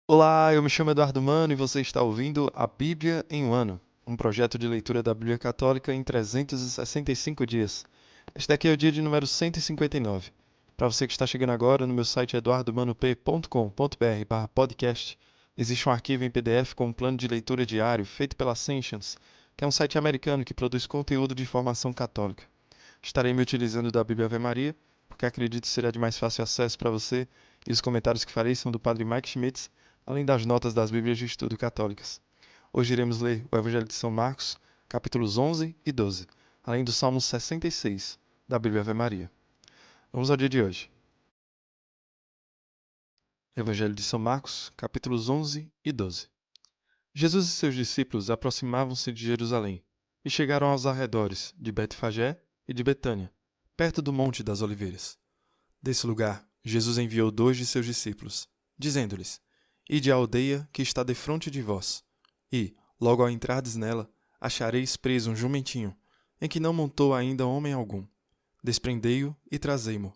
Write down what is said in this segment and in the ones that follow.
Olá, eu me chamo Eduardo Mano e você está ouvindo A Bíblia em um Ano, um projeto de leitura da Bíblia Católica em 365 dias. Este daqui é o dia de número 159. Para você que está chegando agora, no meu site eduardomano.p.com.br/podcast, existe um arquivo em PDF com um plano de leitura diário feito pela Ascensions, que é um site americano que produz conteúdo de formação católica. Estarei me utilizando da Bíblia Ave Maria, porque acredito que será de mais fácil acesso para você, e os comentários que farei são do Padre Mike Schmitz, além das notas das Bíblias de Estudo católicas. Hoje iremos ler o Evangelho de São Marcos, capítulos 11 e 12, além do Salmo 66, da Bíblia Ave Maria. Vamos ao dia de hoje. Evangelho de São Marcos, capítulos 11 e 12. Jesus e seus discípulos aproximavam-se de Jerusalém e chegaram aos arredores de Betfagé e de Betânia, perto do Monte das Oliveiras. Desse lugar, Jesus enviou 2 de seus discípulos, dizendo-lhes: Ide à aldeia que está defronte de vós, e, logo ao entrardes nela, achareis preso um jumentinho, em que não montou ainda homem algum. Desprendei-o e trazei-mo.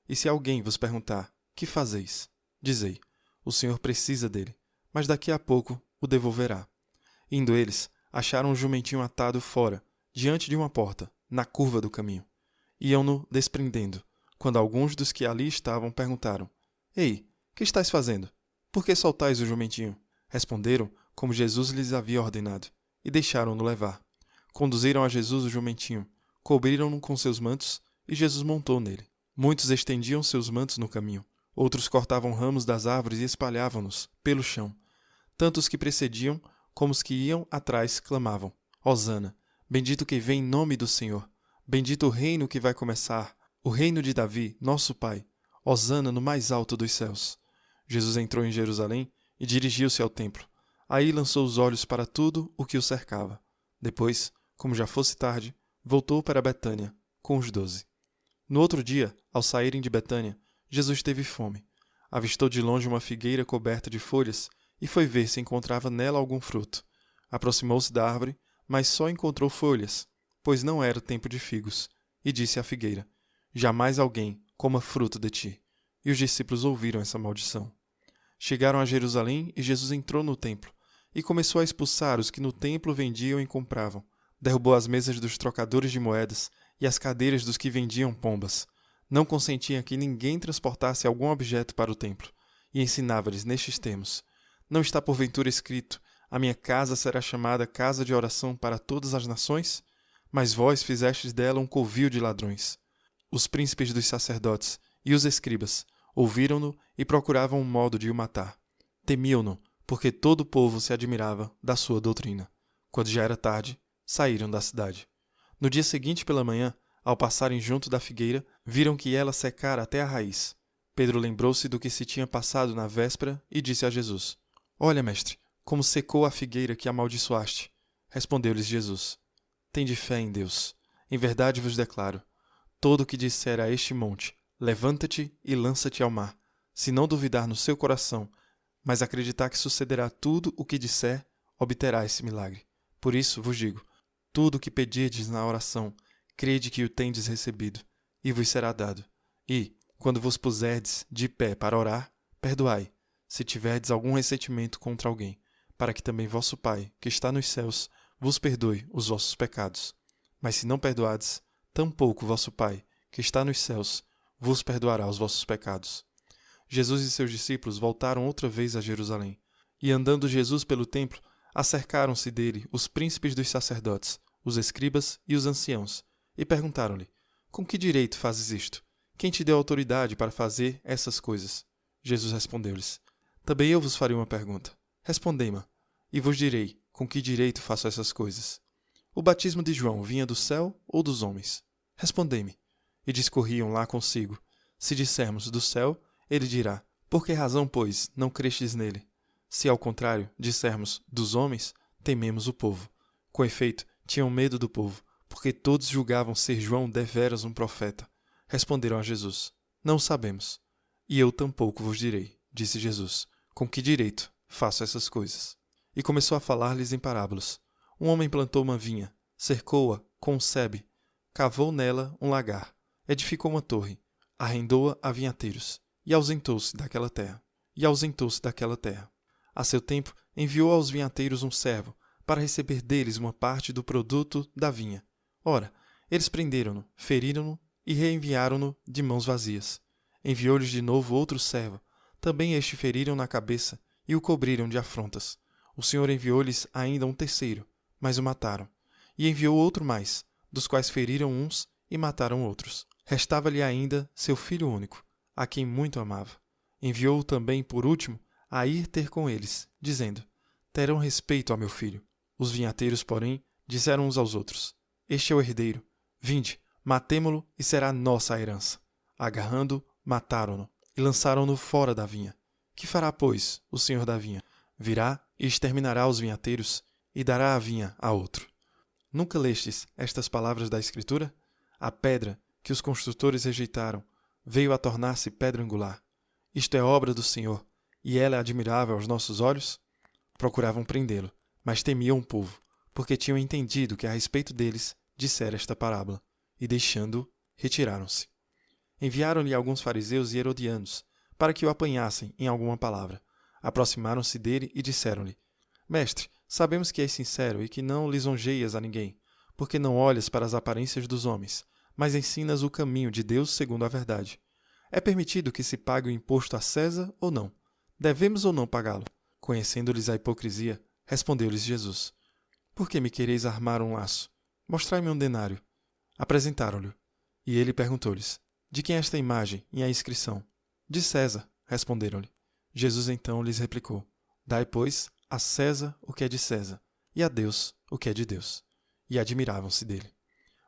E se alguém vos perguntar: Que fazeis? Dizei: O Senhor precisa dele, mas daqui a pouco o devolverá. Indo eles, acharam um jumentinho atado fora, diante de uma porta, na curva do caminho. Iam-no desprendendo, quando alguns dos que ali estavam perguntaram: Ei, que estáis fazendo? Por que soltais o jumentinho? Responderam como Jesus lhes havia ordenado, e deixaram-no levar. Conduziram a Jesus o jumentinho, cobriram-no com seus mantos, e Jesus montou nele. Muitos estendiam seus mantos no caminho, outros cortavam ramos das árvores e espalhavam-nos pelo chão. Tanto os que precediam como os que iam atrás clamavam: Hosana, bendito que vem em nome do Senhor, bendito o reino que vai começar, o reino de Davi, nosso pai. Hosana no mais alto dos céus. Jesus entrou em Jerusalém e dirigiu-se ao templo. Aí lançou os olhos para tudo o que o cercava. Depois, como já fosse tarde, voltou para Betânia com os 12. No outro dia, ao saírem de Betânia, Jesus teve fome. Avistou de longe uma figueira coberta de folhas e foi ver se encontrava nela algum fruto. Aproximou-se da árvore, mas só encontrou folhas, pois não era tempo de figos, e disse à figueira: Jamais alguém coma fruto de ti. E os discípulos ouviram essa maldição. Chegaram a Jerusalém e Jesus entrou no templo e começou a expulsar os que no templo vendiam e compravam. Derrubou as mesas dos trocadores de moedas e as cadeiras dos que vendiam pombas. Não consentia que ninguém transportasse algum objeto para o templo, e ensinava-lhes nestes termos: Não está porventura escrito: A minha casa será chamada casa de oração para todas as nações? Mas vós fizestes dela um covil de ladrões. Os príncipes dos sacerdotes e os escribas ouviram-no e procuravam um modo de o matar. Temiam-no, porque todo o povo se admirava da sua doutrina. Quando já era tarde, saíram da cidade. No dia seguinte pela manhã, ao passarem junto da figueira, viram que ela secara até a raiz. Pedro lembrou-se do que se tinha passado na véspera e disse a Jesus: Olha, mestre, como secou a figueira que amaldiçoaste. Respondeu-lhes Jesus: Tende fé em Deus. Em verdade vos declaro: todo o que disser a este monte: Levanta-te e lança-te ao mar, se não duvidar no seu coração, mas acreditar que sucederá tudo o que disser, obterá esse milagre. Por isso vos digo: tudo o que pedirdes na oração, crede que o tendes recebido, e vos será dado. E, quando vos puserdes de pé para orar, perdoai, se tiverdes algum ressentimento contra alguém, para que também vosso Pai, que está nos céus, vos perdoe os vossos pecados. Mas se não perdoardes, tampouco vosso Pai, que está nos céus, vos perdoará os vossos pecados. Jesus e seus discípulos voltaram outra vez a Jerusalém. E andando Jesus pelo templo, acercaram-se dele os príncipes dos sacerdotes, os escribas e os anciãos, e perguntaram-lhe: Com que direito fazes isto? Quem te deu autoridade para fazer essas coisas? Jesus respondeu-lhes: Também eu vos farei uma pergunta. Respondei-me, e vos direi com que direito faço essas coisas. O batismo de João vinha do céu ou dos homens? Respondei-me. E discorriam lá consigo. Se dissermos do céu, ele dirá: Por que razão, pois, não crestes nele? Se, ao contrário, dissermos dos homens, tememos o povo. Com efeito, tinham medo do povo, porque todos julgavam ser João deveras um profeta. Responderam a Jesus: Não sabemos. E eu tampouco vos direi, disse Jesus, com que direito faço essas coisas. E começou a falar-lhes em parábolas. Um homem plantou uma vinha, cercou-a com um sebe, cavou nela um lagar, edificou uma torre, arrendou-a a vinhateiros, e ausentou-se daquela terra. A seu tempo, enviou aos vinhateiros um servo, para receber deles uma parte do produto da vinha. Ora, eles prenderam-no, feriram-no e reenviaram-no de mãos vazias. Enviou-lhes de novo outro servo. Também este feriram na cabeça e o cobriram de afrontas. O Senhor enviou-lhes ainda um terceiro, mas o mataram. E enviou outro mais, dos quais feriram uns e mataram outros. Restava-lhe ainda seu filho único, a quem muito amava. Enviou-o também, por último, a ir ter com eles, dizendo: terão respeito a meu filho. Os vinhateiros, porém, disseram uns aos outros: este é o herdeiro. Vinde, matemo-lo e será nossa a herança. Agarrando-o, mataram-no e lançaram-no fora da vinha. Que fará, pois, o senhor da vinha? Virá e exterminará os vinhateiros e dará a vinha a outro. Nunca lestes estas palavras da Escritura? A pedra que os construtores rejeitaram veio a tornar-se pedra angular. Isto é obra do Senhor, e ela é admirável aos nossos olhos? Procuravam prendê-lo, mas temiam o povo, porque tinham entendido que a respeito deles dissera esta parábola, e deixando-o, retiraram-se. Enviaram-lhe alguns fariseus e herodianos, para que o apanhassem em alguma palavra. Aproximaram-se dele e disseram-lhe: Mestre, sabemos que és sincero e que não lisonjeias a ninguém, porque não olhas para as aparências dos homens, mas ensinas o caminho de Deus segundo a verdade. É permitido que se pague o imposto a César ou não? Devemos ou não pagá-lo? Conhecendo-lhes a hipocrisia, respondeu-lhes Jesus: Por que me quereis armar um laço? Mostrai-me um denário. Apresentaram-lhe. E ele perguntou-lhes: De quem é esta imagem e a inscrição? De César, responderam-lhe. Jesus então lhes replicou: Dai, pois, a César o que é de César, e a Deus o que é de Deus. E admiravam-se dele.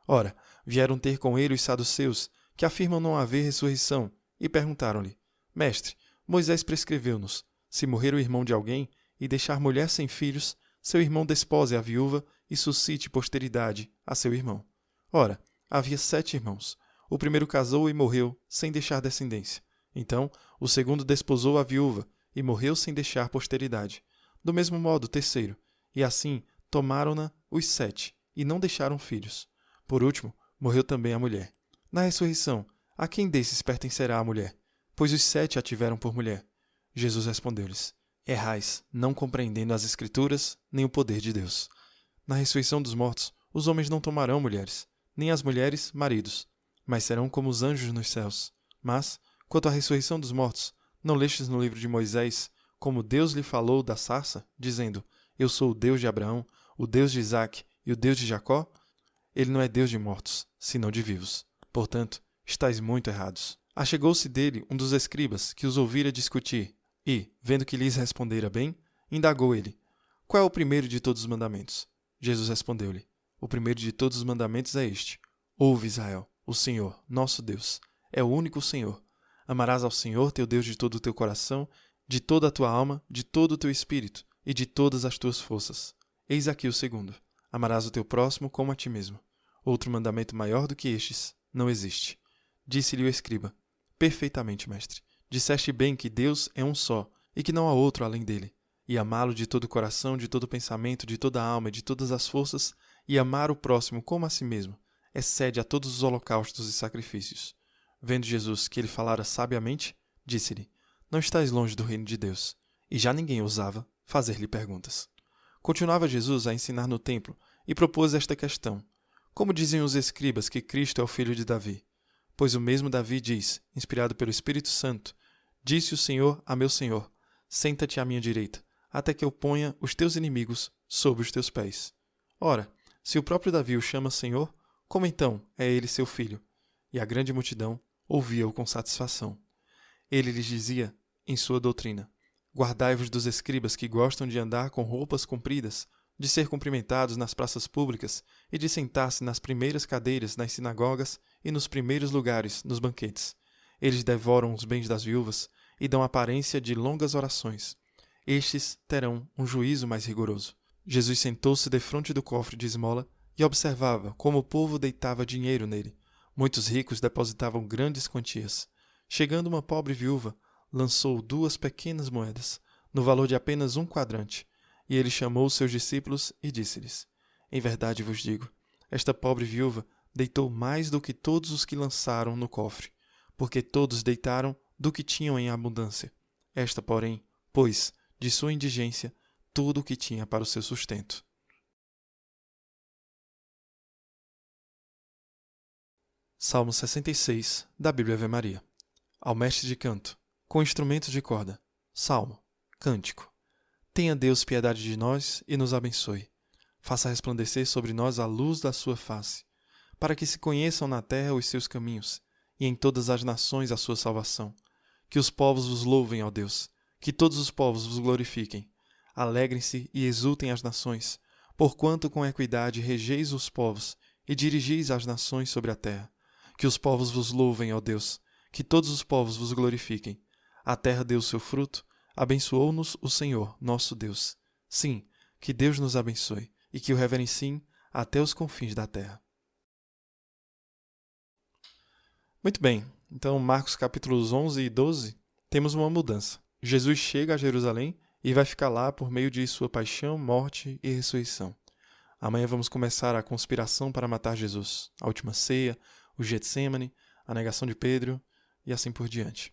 Ora, vieram ter com ele os saduceus, que afirmam não haver ressurreição, e perguntaram-lhe: Mestre, Moisés prescreveu-nos, se morrer o irmão de alguém e deixar mulher sem filhos, seu irmão despose a viúva e suscite posteridade a seu irmão. Ora, havia 7 irmãos. O primeiro casou e morreu, sem deixar descendência. Então, o segundo desposou a viúva e morreu sem deixar posteridade. Do mesmo modo, o terceiro. E assim, tomaram-na os 7, e não deixaram filhos. Por último, morreu também a mulher. Na ressurreição, a quem desses pertencerá a mulher? Pois os 7 a tiveram por mulher. Jesus respondeu-lhes: Errais, não compreendendo as Escrituras, nem o poder de Deus. Na ressurreição dos mortos, os homens não tomarão mulheres, nem as mulheres maridos, mas serão como os anjos nos céus. Mas, quanto à ressurreição dos mortos, não lestes no livro de Moisés, como Deus lhe falou da sarça, dizendo: Eu sou o Deus de Abraão, o Deus de Isaque e o Deus de Jacó? Ele não é Deus de mortos, senão de vivos. Portanto, estáis muito errados. Achegou-se dele um dos escribas, que os ouvira discutir, e, vendo que lhes respondera bem, indagou ele: Qual é o primeiro de todos os mandamentos? Jesus respondeu-lhe: O primeiro de todos os mandamentos é este: Ouve, Israel, o Senhor, nosso Deus, é o único Senhor. Amarás ao Senhor teu Deus de todo o teu coração, de toda a tua alma, de todo o teu espírito e de todas as tuas forças. Eis aqui o segundo: amarás o teu próximo como a ti mesmo. Outro mandamento maior do que estes não existe. Disse-lhe o escriba: Perfeitamente, mestre. Disseste bem que Deus é um só, e que não há outro além dele. E amá-lo de todo o coração, de todo o pensamento, de toda a alma e de todas as forças, e amar o próximo como a si mesmo, excede a todos os holocaustos e sacrifícios. Vendo Jesus que ele falara sabiamente, disse-lhe: Não estás longe do reino de Deus. E já ninguém ousava fazer-lhe perguntas. Continuava Jesus a ensinar no templo, e propôs esta questão: Como dizem os escribas que Cristo é o filho de Davi? Pois o mesmo Davi diz, inspirado pelo Espírito Santo: Disse o Senhor a meu Senhor: Senta-te à minha direita, até que eu ponha os teus inimigos sob os teus pés. Ora, se o próprio Davi o chama Senhor, como então é ele seu filho? E a grande multidão ouvia-o com satisfação. Ele lhes dizia, em sua doutrina: Guardai-vos dos escribas que gostam de andar com roupas compridas, de ser cumprimentados nas praças públicas e de sentar-se nas primeiras cadeiras nas sinagogas e nos primeiros lugares nos banquetes. Eles devoram os bens das viúvas e dão aparência de longas orações. Estes terão um juízo mais rigoroso. Jesus sentou-se defronte do cofre de esmola e observava como o povo deitava dinheiro nele. Muitos ricos depositavam grandes quantias. Chegando uma pobre viúva, lançou 2 pequenas moedas, no valor de apenas 1 quadrante. E ele chamou seus discípulos e disse-lhes: Em verdade vos digo, esta pobre viúva deitou mais do que todos os que lançaram no cofre, porque todos deitaram do que tinham em abundância. Esta, porém, pôs de sua indigência, tudo o que tinha para o seu sustento. Salmo 66, da Bíblia Ave Maria. Ao mestre de canto, com instrumentos de corda. Salmo, cântico. Tenha Deus piedade de nós e nos abençoe. Faça resplandecer sobre nós a luz da sua face, para que se conheçam na terra os seus caminhos, e em todas as nações a sua salvação. Que os povos vos louvem, ó Deus, que todos os povos vos glorifiquem. Alegrem-se e exultem as nações, porquanto com equidade regeis os povos e dirigis as nações sobre a terra. Que os povos vos louvem, ó Deus, que todos os povos vos glorifiquem. A terra deu o seu fruto, abençoou-nos o Senhor, nosso Deus. Sim, que Deus nos abençoe e que o reverenciem até os confins da terra. Muito bem, então Marcos capítulos 11 e 12, temos uma mudança. Jesus chega a Jerusalém e vai ficar lá por meio de sua paixão, morte e ressurreição. Amanhã vamos começar a conspiração para matar Jesus, a última ceia, o Getsêmani, a negação de Pedro e assim por diante.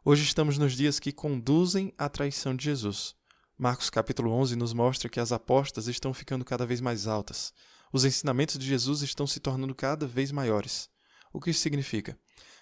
Hoje estamos nos dias que conduzem à traição de Jesus. Marcos capítulo 11 nos mostra que as apostas estão ficando cada vez mais altas. Os ensinamentos de Jesus estão se tornando cada vez maiores. O que isso significa?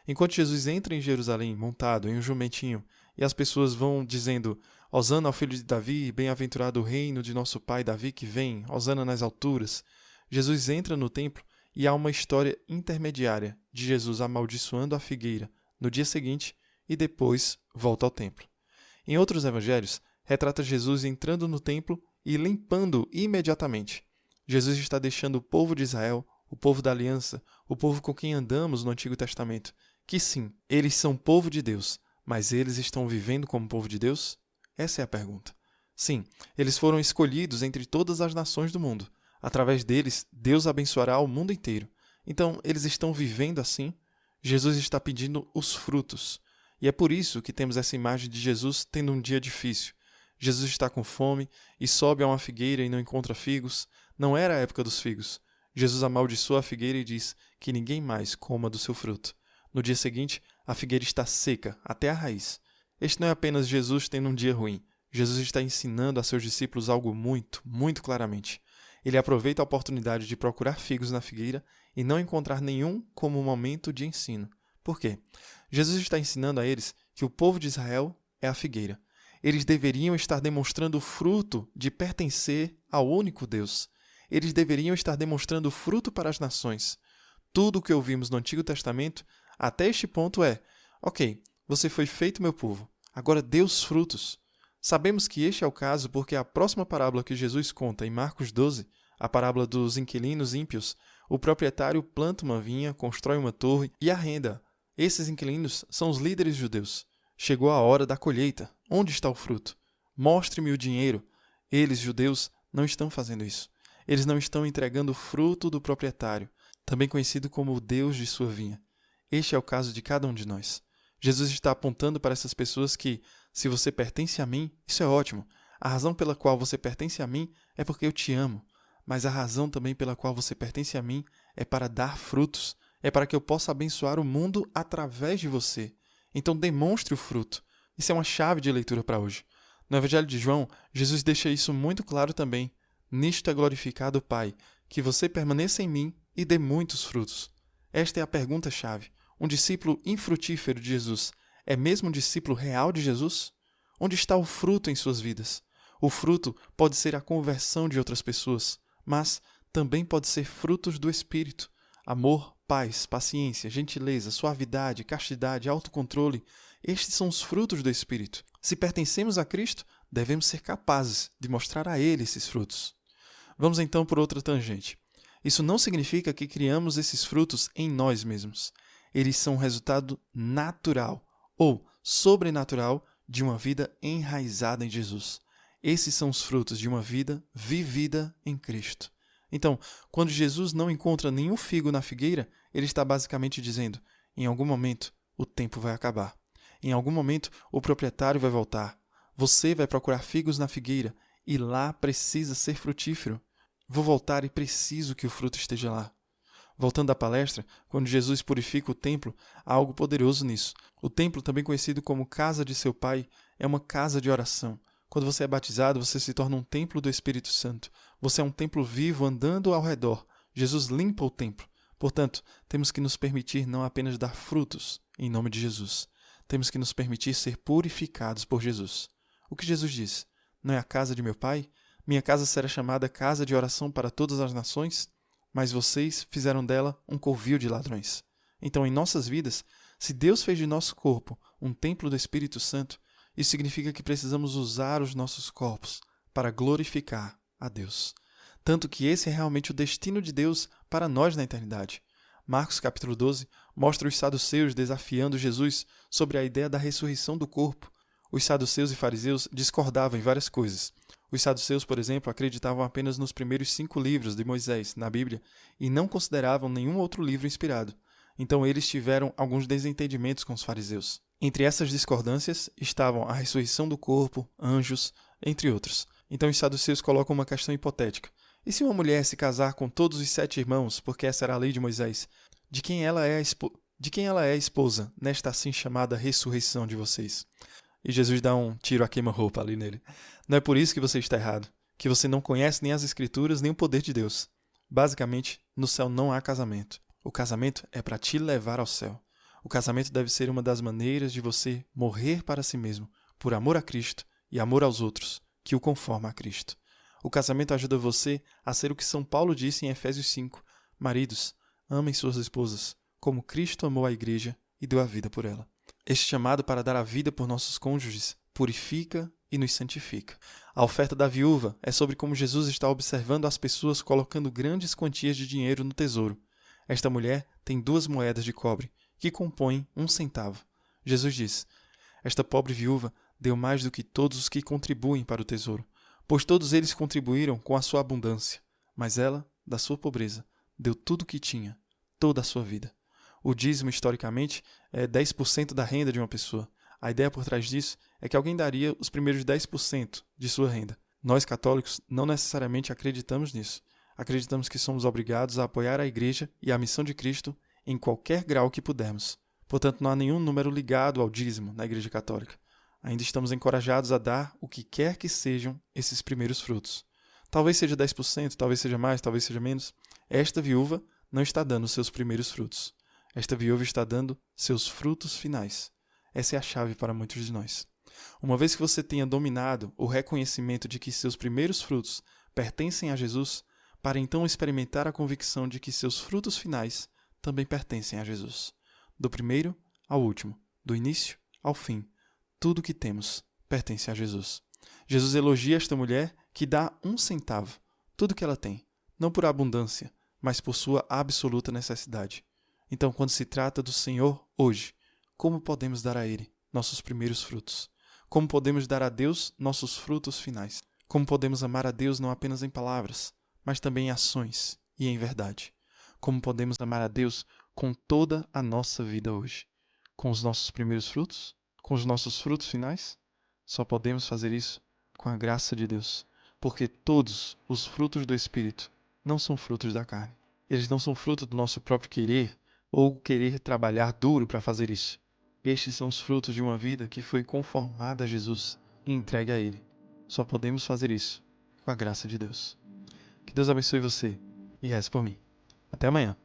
Enquanto Jesus entra em Jerusalém montado em um jumentinho e as pessoas vão dizendo Hosana ao filho de Davi, bem-aventurado o reino de nosso pai Davi que vem, Hosana nas alturas, Jesus entra no templo e há uma história intermediária de Jesus amaldiçoando a figueira no dia seguinte e depois volta ao templo. Em outros evangelhos, retrata Jesus entrando no templo e limpando imediatamente. Jesus está deixando o povo de Israel, o povo da aliança, o povo com quem andamos no Antigo Testamento, que sim, eles são povo de Deus, mas eles estão vivendo como povo de Deus? Essa é a pergunta. Sim, eles foram escolhidos entre todas as nações do mundo. Através deles, Deus abençoará o mundo inteiro. Então, eles estão vivendo assim? Jesus está pedindo os frutos. E é por isso que temos essa imagem de Jesus tendo um dia difícil. Jesus está com fome e sobe a uma figueira e não encontra figos. Não era a época dos figos. Jesus amaldiçoa a figueira e diz que ninguém mais coma do seu fruto. No dia seguinte, a figueira está seca, até a raiz. Este não é apenas Jesus tendo um dia ruim. Jesus está ensinando a seus discípulos algo muito claramente. Ele aproveita a oportunidade de procurar figos na figueira e não encontrar nenhum como momento de ensino. Por quê? Jesus está ensinando a eles que o povo de Israel é a figueira. Eles deveriam estar demonstrando o fruto de pertencer ao único Deus. Eles deveriam estar demonstrando o fruto para as nações. Tudo o que ouvimos no Antigo Testamento, até este ponto é, ok, você foi feito meu povo, agora dê os frutos. Sabemos que este é o caso porque a próxima parábola que Jesus conta em Marcos 12, a parábola dos inquilinos ímpios, o proprietário planta uma vinha, constrói uma torre e arrenda. Esses inquilinos são os líderes judeus. Chegou a hora da colheita. Onde está o fruto? Mostre-me o dinheiro. Eles, judeus, não estão fazendo isso. Eles não estão entregando o fruto do proprietário, também conhecido como o Deus de sua vinha. Este é o caso de cada um de nós. Jesus está apontando para essas pessoas que, se você pertence a mim, isso é ótimo. A razão pela qual você pertence a mim é porque eu te amo. Mas a razão também pela qual você pertence a mim é para dar frutos. É para que eu possa abençoar o mundo através de você. Então demonstre o fruto. Isso é uma chave de leitura para hoje. No Evangelho de João, Jesus deixa isso muito claro também. Nisto é glorificado o Pai, que você permaneça em mim e dê muitos frutos. Esta é a pergunta-chave. Um discípulo infrutífero de Jesus é mesmo um discípulo real de Jesus? Onde está o fruto em suas vidas? O fruto pode ser a conversão de outras pessoas, mas também pode ser frutos do Espírito. Amor, paz, paciência, gentileza, suavidade, castidade, autocontrole. Estes são os frutos do Espírito. Se pertencemos a Cristo, devemos ser capazes de mostrar a Ele esses frutos. Vamos então por outra tangente. Isso não significa que criamos esses frutos em nós mesmos. Eles são resultado natural ou sobrenatural de uma vida enraizada em Jesus. Esses são os frutos de uma vida vivida em Cristo. Então, quando Jesus não encontra nenhum figo na figueira, ele está basicamente dizendo, em algum momento, o tempo vai acabar. Em algum momento, o proprietário vai voltar. Você vai procurar figos na figueira e lá precisa ser frutífero. Vou voltar e preciso que o fruto esteja lá. Voltando à palestra, quando Jesus purifica o templo, há algo poderoso nisso. O templo, também conhecido como casa de seu pai, é uma casa de oração. Quando você é batizado, você se torna um templo do Espírito Santo. Você é um templo vivo andando ao redor. Jesus limpa o templo. Portanto, temos que nos permitir não apenas dar frutos em nome de Jesus. Temos que nos permitir ser purificados por Jesus. O que Jesus diz? Não é a casa de meu Pai? Minha casa será chamada casa de oração para todas as nações? Mas vocês fizeram dela um covil de ladrões. Então, em nossas vidas, se Deus fez de nosso corpo um templo do Espírito Santo, isso significa que precisamos usar os nossos corpos para glorificar a Deus. Tanto que esse é realmente o destino de Deus para nós na eternidade. Marcos capítulo 12 mostra os saduceus desafiando Jesus sobre a ideia da ressurreição do corpo. Os saduceus e fariseus discordavam em várias coisas. Os saduceus, por exemplo, acreditavam apenas nos primeiros 5 livros de Moisés, na Bíblia, e não consideravam nenhum outro livro inspirado. Então eles tiveram alguns desentendimentos com os fariseus. Entre essas discordâncias estavam a ressurreição do corpo, anjos, entre outros. Então os saduceus colocam uma questão hipotética. E se uma mulher se casar com todos os 7 irmãos, porque essa era a lei de Moisés, de quem ela é esposa nesta assim chamada ressurreição de vocês? E Jesus dá um tiro a queima-roupa ali nele. Não é por isso que você está errado, que você não conhece nem as Escrituras, nem o poder de Deus. Basicamente, no céu não há casamento. O casamento é para te levar ao céu. O casamento deve ser uma das maneiras de você morrer para si mesmo, por amor a Cristo e amor aos outros, que o conforma a Cristo. O casamento ajuda você a ser o que São Paulo disse em Efésios 5. Maridos, amem suas esposas, como Cristo amou a igreja e deu a vida por ela. Este chamado para dar a vida por nossos cônjuges purifica e nos santifica. A oferta da viúva é sobre como Jesus está observando as pessoas colocando grandes quantias de dinheiro no tesouro. Esta mulher tem 2 moedas de cobre, que compõem 1 centavo. Jesus diz: esta pobre viúva deu mais do que todos os que contribuem para o tesouro, pois todos eles contribuíram com a sua abundância, mas ela, da sua pobreza, deu tudo o que tinha, toda a sua vida. O dízimo, historicamente, é 10% da renda de uma pessoa. A ideia por trás disso é que alguém daria os primeiros 10% de sua renda. Nós, católicos, não necessariamente acreditamos nisso. Acreditamos que somos obrigados a apoiar a Igreja e a missão de Cristo em qualquer grau que pudermos. Portanto, não há nenhum número ligado ao dízimo na Igreja Católica. Ainda estamos encorajados a dar o que quer que sejam esses primeiros frutos. Talvez seja 10%, talvez seja mais, talvez seja menos. Esta viúva não está dando seus primeiros frutos. Esta viúva está dando seus frutos finais. Essa é a chave para muitos de nós. Uma vez que você tenha dominado o reconhecimento de que seus primeiros frutos pertencem a Jesus, para então experimentar a convicção de que seus frutos finais também pertencem a Jesus. Do primeiro ao último, do início ao fim, tudo o que temos pertence a Jesus. Jesus elogia esta mulher que dá 1 centavo, tudo o que ela tem, não por abundância, mas por sua absoluta necessidade. Então, quando se trata do Senhor hoje, como podemos dar a Ele nossos primeiros frutos? Como podemos dar a Deus nossos frutos finais? Como podemos amar a Deus não apenas em palavras, mas também em ações e em verdade? Como podemos amar a Deus com toda a nossa vida hoje? Com os nossos primeiros frutos? Com os nossos frutos finais? Só podemos fazer isso com a graça de Deus, porque todos os frutos do Espírito não são frutos da carne. Eles não são fruto do nosso próprio querer ou querer trabalhar duro para fazer isso. Estes são os frutos de uma vida que foi conformada a Jesus e entregue a Ele. Só podemos fazer isso com a graça de Deus. Que Deus abençoe você e reze por mim. Até amanhã.